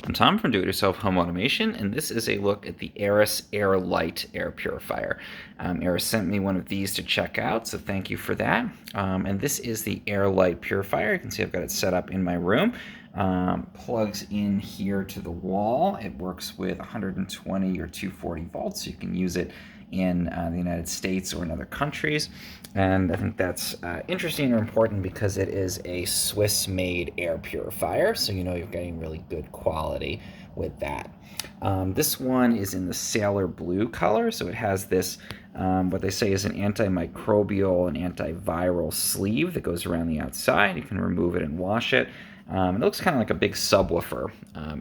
I'm Tom from Do-It-Yourself Home Automation, and this is a look at the Aeris Lite air purifier. Aeris sent me one of these to check out, so thank you for that. And this is the Lite purifier. You can see I've got it set up in my room. Plugs in here to the wall. It works with 120 or 240 volts, so you can use it in the United States or in other countries. And I think that's interesting or important because it is a Swiss-made air purifier, so you know you're getting really good quality with that. This one is in the sailor blue color, so it has this, what they say is an antimicrobial and antiviral sleeve that goes around the outside. You can remove it and wash it. It looks kind of like a big subwoofer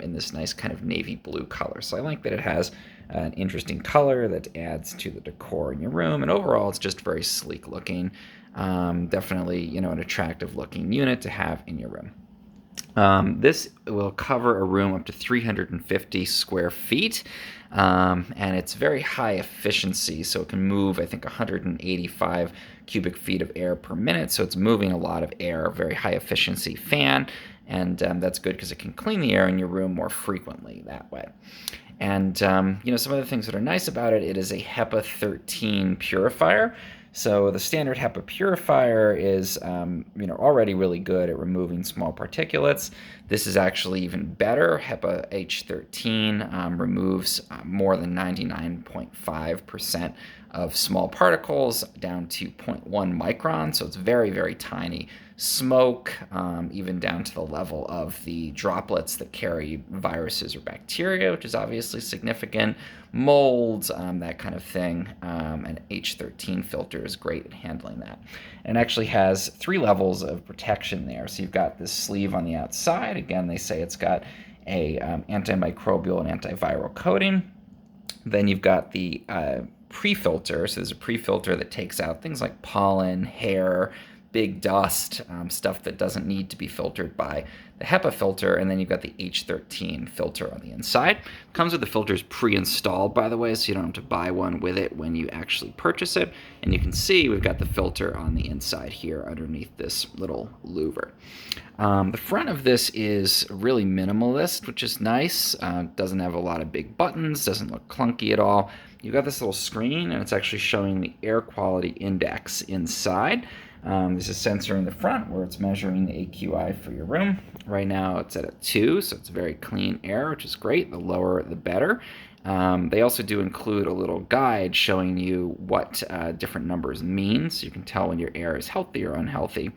in this nice kind of navy blue color. So I like that it has an interesting color that adds to the decor in your room. And overall, it's just very sleek looking. Definitely, you know, an attractive looking unit to have in your room. This will cover a room up to 350 square feet, and it's very high efficiency, so it can move, I think, 185 cubic feet of air per minute, so it's moving a lot of air, very high efficiency fan, and that's good because it can clean the air in your room more frequently that way. And you know, some of the things that are nice about it, it is a HEPA 13 purifier. So the standard HEPA purifier is, you know, already really good at removing small particulates. This is actually even better. HEPA H13 removes more than 99.5% of small particles down to 0.1 micron. So it's very, very tiny. Smoke, even down to the level of the droplets that carry viruses or bacteria, which is obviously significant. Molds, that kind of thing. And H13 Filter is great at handling that. And it actually has 3 levels of protection there. So you've got this sleeve on the outside. Again, they say it's got a antimicrobial and antiviral coating. Then you've got the pre-filter. So there's a pre-filter that takes out things like pollen, hair, big dust, stuff that doesn't need to be filtered by the HEPA filter, and then you've got the H13 filter on the inside. Comes with the filters pre-installed, by the way, so you don't have to buy one with it when you actually purchase it. And you can see we've got the filter on the inside here underneath this little louver. The front of this is really minimalist, which is nice. Doesn't have a lot of big buttons, doesn't look clunky at all. You've got this little screen, and it's actually showing the air quality index inside. There's a sensor in the front where it's measuring the AQI for your room. Right now it's at a 2, so it's very clean air, which is great. The lower, the better. They also do include a little guide showing you what different numbers mean, so you can tell when your air is healthy or unhealthy.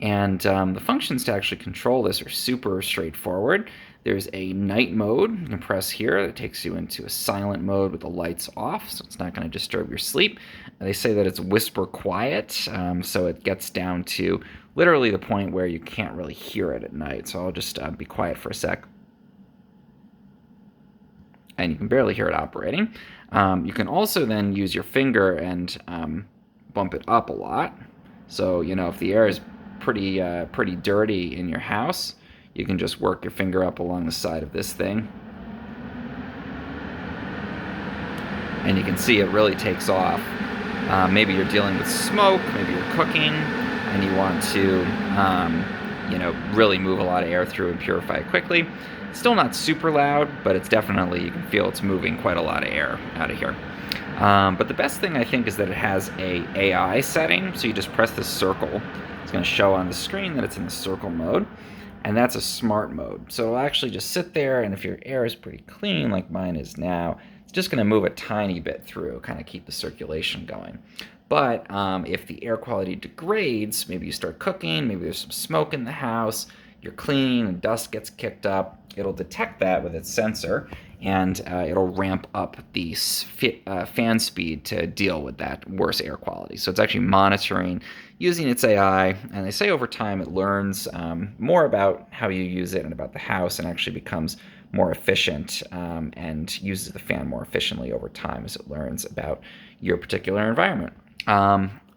And the functions to actually control this are super straightforward. There's a night mode. You can press here. That takes you into a silent mode with the lights off, so it's not going to disturb your sleep. They say that it's whisper quiet, so it gets down to literally the point where you can't really hear it at night. So I'll just be quiet for a sec. And you can barely hear it operating. You can also then use your finger and bump it up a lot. So, you know, if the air is pretty dirty in your house, you can just work your finger up along the side of this thing. And you can see it really takes off. Maybe you're dealing with smoke, maybe you're cooking, and you want to, you know, really move a lot of air through and purify it quickly. It's still not super loud, but it's definitely, you can feel it's moving quite a lot of air out of here. But the best thing I think is that it has a AI setting, so you just press this circle. It's going to show on the screen that it's in the circle mode, and that's a smart mode. So it'll actually just sit there, and if your air is pretty clean, like mine is now, it's just going to move a tiny bit through, kind of keep the circulation going. But if the air quality degrades, maybe you start cooking, maybe there's some smoke in the house, you're clean, and dust gets kicked up, it'll detect that with its sensor, and it'll ramp up the fan speed to deal with that worse air quality. So it's actually monitoring using its AI, and they say over time it learns more about how you use it and about the house, and actually becomes more efficient and uses the fan more efficiently over time as it learns about your particular environment.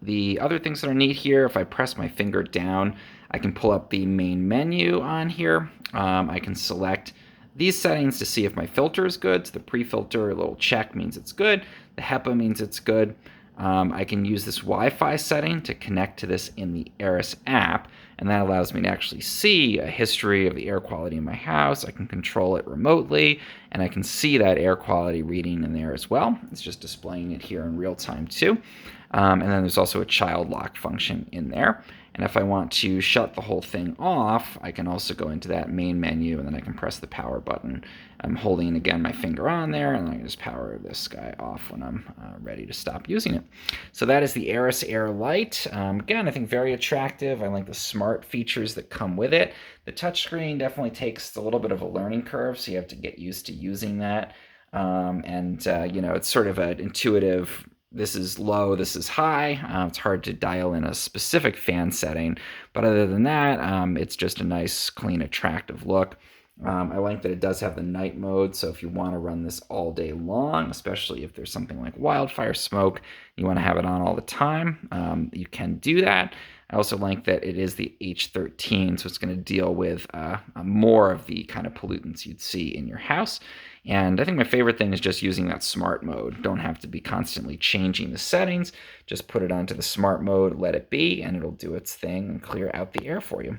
The other things that are neat here, if I press my finger down, I can pull up the main menu on here. I can select these settings to see if my filter is good. So the pre-filter, a little check means it's good. The HEPA means it's good. I can use this Wi-Fi setting to connect to this in the Aeris app, and that allows me to actually see a history of the air quality in my house. I can control it remotely, and I can see that air quality reading in there as well. It's just displaying it here in real time too. And then there's also a child lock function in there. And if I want to shut the whole thing off, I can also go into that main menu, and then I can press the power button. I'm holding, again, my finger on there, and I can just power this guy off when I'm ready to stop using it. So that is the Aeris Air Lite. Again, I think very attractive. I like the smart features that come with it. The touchscreen definitely takes a little bit of a learning curve, so you have to get used to using that. It's sort of an intuitive, this is low, this is high. It's hard to dial in a specific fan setting, but other than that, it's just a nice, clean, attractive look. I like that it does have the night mode, so if you want to run this all day long, especially if there's something like wildfire smoke, you want to have it on all the time, you can do that. I also like that it is the H13, so it's going to deal with more of the kind of pollutants you'd see in your house. And I think my favorite thing is just using that smart mode. Don't have to be constantly changing the settings. Just put it onto the smart mode, let it be, and it'll do its thing and clear out the air for you.